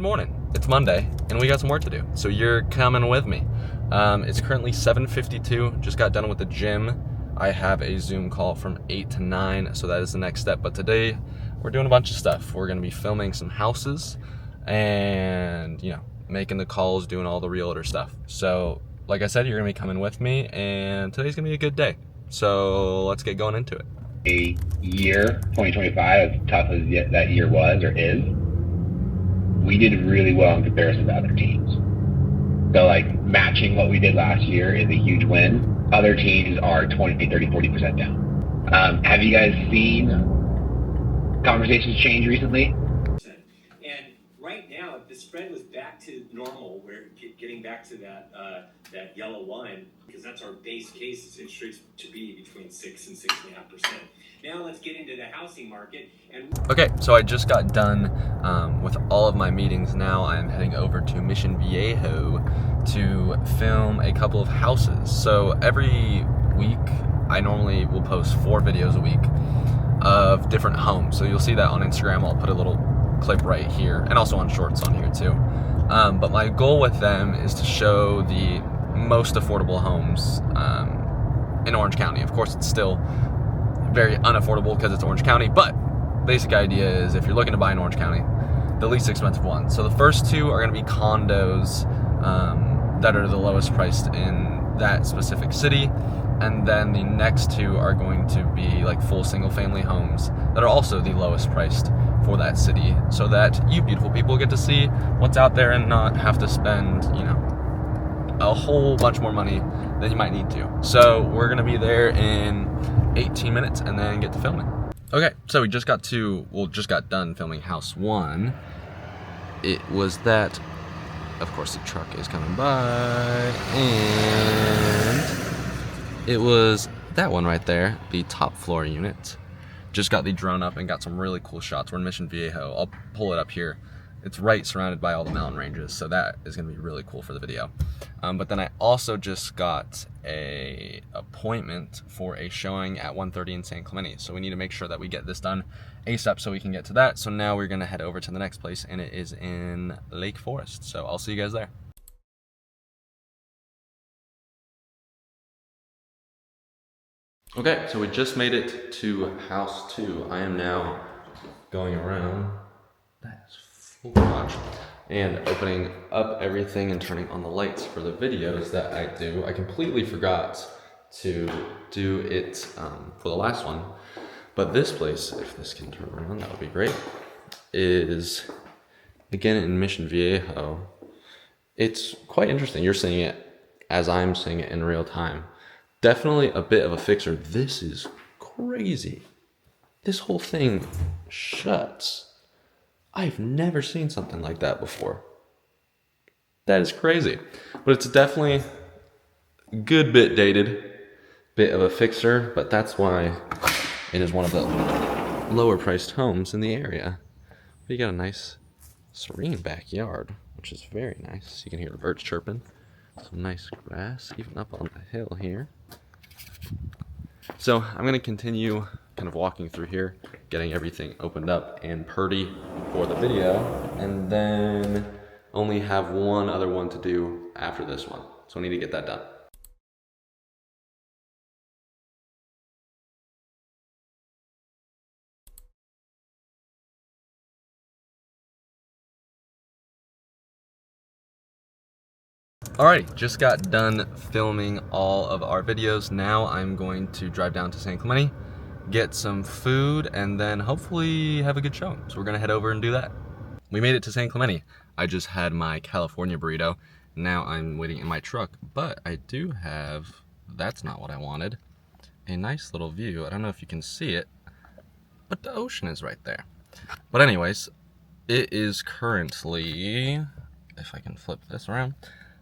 morning. It's Monday, and we got some work to do, so you're coming with me. It's currently 7:52, just got done with the gym. I have a Zoom call from 8 to 9, so that is the next step. But today, we're doing a bunch of stuff. We're going to be filming some houses and, making the calls, doing all the realtor stuff. So, like I said, you're going to be coming with me, and today's going to be a good day. So, let's get going into it. A year, 2025, as tough as that year was or is, we did really well in comparison to other teams. So matching what we did last year is a huge win. Other teams are 20, 30, 40% down. Have you guys seen conversations change recently? And right now, if the spread was back to normal, we're getting back to that yellow line, because that's our base case, it should to be between 6 and 6.5%. Now let's get into the housing market. Okay, so I just got done with all of my meetings. Now I'm heading over to Mission Viejo to film a couple of houses. So every week, I normally will post 4 videos a week of different homes. So you'll see that on Instagram. I'll put a little clip right here, and also on Shorts on here too. But my goal with them is to show the most affordable homes in Orange County. Of course, it's still very unaffordable because it's Orange County, but basic idea is if you're looking to buy in Orange County, the least expensive one. So the first 2 are going to be condos that are the lowest priced in that specific city, and then the next 2 are going to be like full single family homes that are also the lowest priced for that city, so that you beautiful people get to see what's out there and not have to spend a whole bunch more money than you might need to. So we're going to be there in 18 minutes and then get to filming. Okay, so we just got done filming house 1. It was that, of course the truck is coming by, and it was that one right there, the top floor unit. Just got the drone up and got some really cool shots. We're in Mission Viejo. I'll pull it up here. It's right surrounded by all the mountain ranges, so that is going to be really cool for the video. But then I also just got a appointment for a showing at 1:30 in San Clemente, so we need to make sure that we get this done ASAP so we can get to that. So now we're going to head over to the next place, and it is in Lake Forest. So I'll see you guys there. Okay, so we just made it to house 2. I am now going around. That is full garage. And opening up everything and turning on the lights for the videos that I do. I completely forgot to do it for the last one. But this place, if this can turn around, that would be great, is again in Mission Viejo. It's quite interesting. You're seeing it as I'm seeing it in real time. Definitely a bit of a fixer. This is crazy. This whole thing shuts. I've never seen something like that before. That is crazy. But it's definitely a good bit dated, bit of a fixer, but that's why it is one of the lower priced homes in the area. But you got a nice serene backyard, which is very nice. You can hear the birds chirping. Some nice grass, even up on the hill here. So I'm going to continue kind of walking through here, getting everything opened up and purdy for the video, and then only have one other one to do after this one. So I need to get that done. Alright, just got done filming all of our videos. Now I'm going to drive down to San Clemente, get some food, and then hopefully have a good show. So we're gonna head over and do that. We made it to San Clemente. I just had my California burrito. Now I'm waiting in my truck, but I do have, that's not what I wanted, a nice little view. I don't know if you can see it, but the ocean is right there. But anyways, it is currently, if I can flip this around,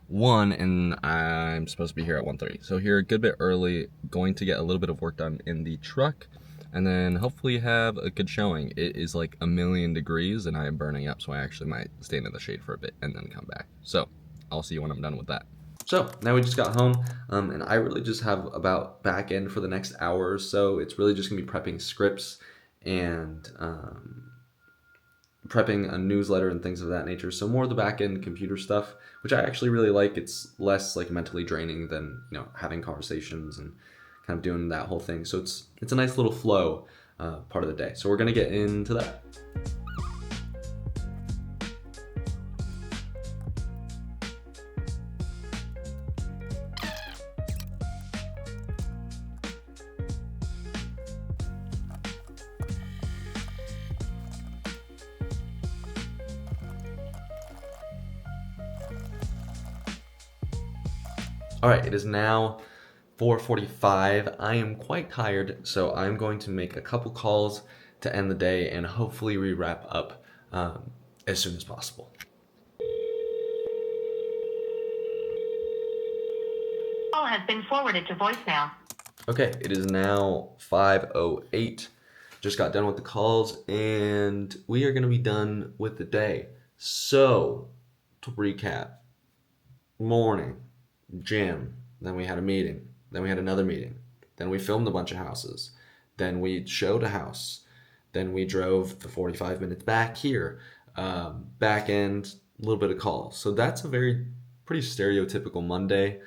1, and I'm supposed to be here at 1:30. So here a good bit early, going to get a little bit of work done in the truck, and then hopefully have a good showing. It is like 1,000,000 degrees and I am burning up, so I actually might stand in the shade for a bit and then come back. So I'll see you when I'm done with that. So now we just got home, and I really just have about back end for the next hour or so. It's really just gonna be prepping scripts and prepping a newsletter and things of that nature. So more of the back end computer stuff, which I actually really like. It's less like mentally draining than, you know, having conversations and kind of doing that whole thing. So it's a nice little flow part of the day. So we're gonna get into that. All right, it is now 4:45. I am quite tired, so I'm going to make a couple calls to end the day, and hopefully we wrap up as soon as possible. Call has been forwarded to voicemail. Okay, it is now 5:08. Just got done with the calls, and we are going to be done with the day. So, to recap, morning, gym, then we had a meeting, then we had another meeting, then we filmed a bunch of houses, then we showed a house, then we drove the 45 minutes back here, back end, a little bit of calls. So that's a pretty stereotypical Monday.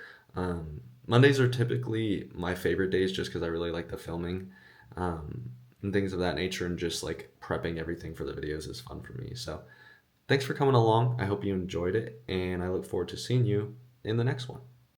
Mondays are typically my favorite days just because I really like the filming and things of that nature, and just like prepping everything for the videos is fun for me. So thanks for coming along. I hope you enjoyed it, and I look forward to seeing you in the next one.